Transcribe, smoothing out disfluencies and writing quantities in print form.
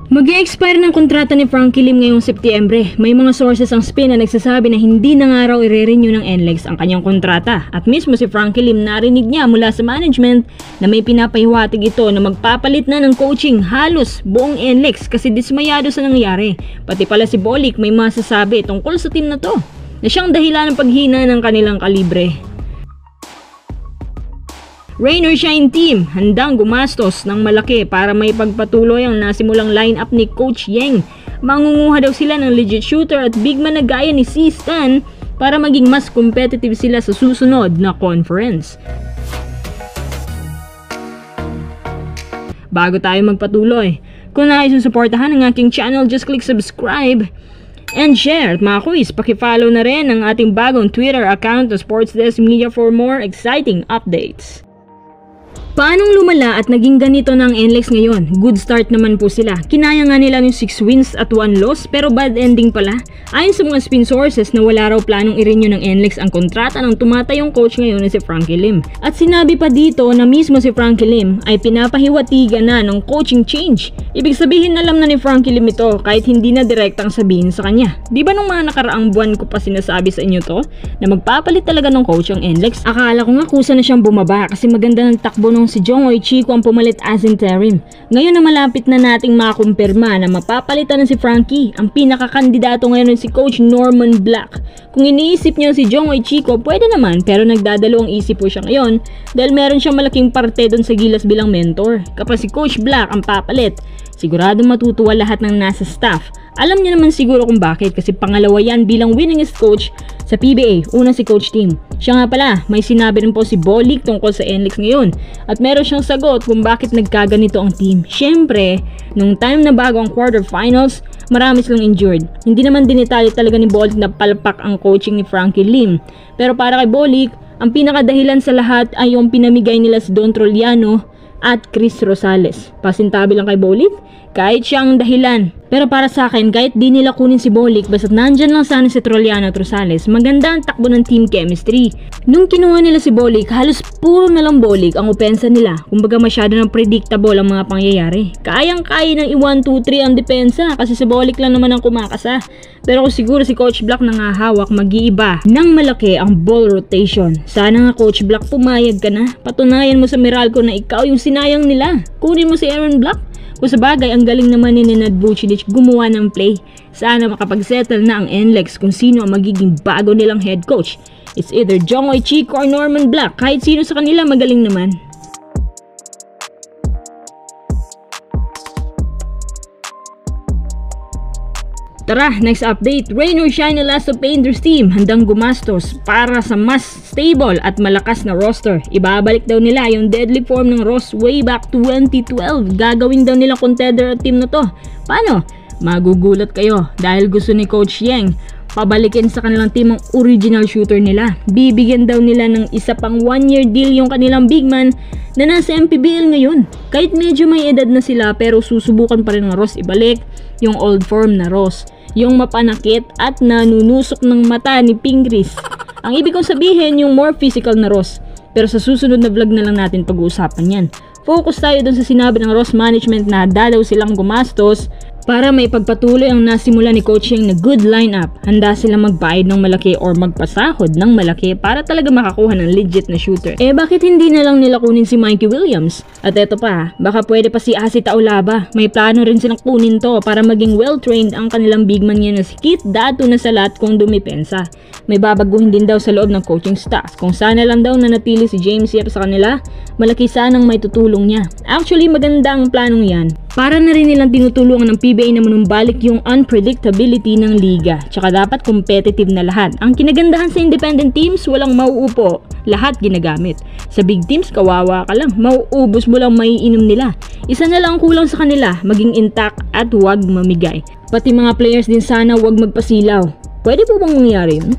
Mag-i-expire ng kontrata ni Frankie Lim ngayong Setyembre. May mga sources ang Spain na nagsasabi na hindi na nga raw i-renew ng NLEX ang kanyang kontrata. At mismo si Frankie Lim narinig niya mula sa management na may pinapahiwatig ito na magpapalit na ng coaching halos buong NLEX kasi dismayado sa nangyari. Pati pala si Bolik may masasabi tungkol sa team na to na siyang dahilan ng paghina ng kanilang kalibre. Rain or Shine team, handang gumastos ng malaki para may pagpatuloy ang nasimulang lineup ni Coach Yeng. Mangunguha daw sila ng legit shooter at big man na gaya ni C. Stan para maging mas competitive sila sa susunod na conference. Bago tayo magpatuloy, kung nais mong suportahan ang aking channel, just click subscribe and share. At mga quiz, pakifollow na rin ang ating bagong Twitter account na Sports Desk Media for more exciting updates. Paanong lumala at naging ganito ng NLEX ngayon? Good start naman po sila. Kinaya nga nila yung 6 wins at 1 loss pero bad ending pala. Ayon sa mga spin sources na wala raw planong i-renew ng NLEX ang kontrata ng tumatayong coach ngayon na si Frankie Lim. At sinabi pa dito na mismo si Frankie Lim ay pinapahiwatigan na ng coaching change. Ibig sabihin alam na ni Frankie Lim ito kahit hindi na direktang sabihin sa kanya. Di ba nung mga nakaraang buwan ko pa sinasabi sa inyo to na magpapalit talaga ng coach ang NLEX? Akala ko nga kusa na siyang bumaba kasi maganda ng takbo ng si Jong-Oy Chico ang pumalit as interim. Ngayon na malapit na nating makumpirma na mapapalitan na si Frankie, ang pinakakandidato ngayon si Coach Norman Black. Kung iniisip niyo si Jong-Oy Chico, pwede naman pero nagdadalawang isip po siya ngayon dahil meron siyang malaking parte doon sa Gilas bilang mentor. Kapag si Coach Black ang papalit, sigurado matutuwa lahat ng nasa staff. Alam niyo naman siguro kung bakit kasi pangalawa yan bilang winningest coach sa PBA, una si Coach Tim. Siya nga pala, may sinabi rin po si Bolik tungkol sa NLEX ngayon at meron siyang sagot kung bakit nagkaganito ang team. Siyempre, nung time na bago ang quarterfinals, marami silang injured. Hindi naman dinitali talaga ni Bolik na palpak ang coaching ni Frankie Lim. Pero para kay Bolik, ang pinakadahilan sa lahat ay yung pinamigay nila si Don Troliano at Chris Rosales. Pasintabi lang kay Bolik, kahit siya ang dahilan. Pero para sa akin, kahit di nila kunin si Bolik, basta't nandyan lang sana si Troliano at Rosales, maganda ang takbo ng team chemistry. Nung kinuha nila si Bolik, halos puro na lang Bolik ang opensa nila. Kumbaga masyado ng predictable ang mga pangyayari. Kayang-kaya ng i-1, 2, 3 ang depensa kasi si Bolik lang naman ang kumakasa. Pero kung siguro si Coach Black nangahawak, mag-iiba ng malaki ang ball rotation. Sana nga Coach Black pumayag ka na. Patunayan mo sa Meralco na ikaw yung sinayang nila. Kunin mo si Aaron Black. Kung sa bagay, ang galing naman ni Nenad Vucinic gumawa ng play. Sana makapag-settle na ang NLEX kung sino ang magiging bago nilang head coach. It's either Jong-Oy Chico or Norman Black. Kahit sino sa kanila magaling naman. Tara, next update. Rain or Shine Elasto Painters team handang gumastos para sa mas stable at malakas na roster. Ibabalik daw nila yung deadly form ng Ross way back 2012. Gagawin daw nila contender at team na to. Paano? Magugulat kayo dahil gusto ni Coach Yeng pabalikin sa kanilang team ang original shooter nila. Bibigyan daw nila ng isa pang 1-year deal yung kanilang big man na nasa MPBL ngayon. Kahit medyo may edad na sila pero susubukan pa rin ng Ross ibalik yung old form na Ross. Yung mapanakit at nanunusok ng mata ni Pingris. Ang ibig kong sabihin yung more physical na Ross. Pero sa susunod na vlog na lang natin pag-uusapan yan. Focus tayo dun sa sinabi ng Ross management na dadaw silang gumastos para may pagpatuloy ang nasimula ni Coach Yeng na good lineup. Handa silang magbayad ng malaki or magpasahod ng malaki para talaga makakuha ng legit na shooter. Eh bakit hindi na lang nila kunin si Mikey Williams? At eto pa, baka pwede pa si Asi Taulaba. May plano rin silang kunin to para maging well-trained ang kanilang big man niya na si Keith Dato na salat kung dumipensa. May babaguhin din daw sa loob ng coaching staff. Kung sana lang daw nanatili si James Yep sa kanila, malaki sanang may tutulong niya. Actually maganda ang planong yan. Para na rin nilang tinutulungan ng PBA na manumbalik yung unpredictability ng liga. Tsaka dapat competitive na lahat. Ang kinagandahan sa independent teams, walang mauupo. Lahat ginagamit. Sa big teams, kawawa ka lang. Mauubos mo lang maiinom nila. Isa na lang kulang sa kanila, maging intact at huwag mamigay. Pati mga players din sana huwag magpasilaw. Pwede po bang mangyari yun?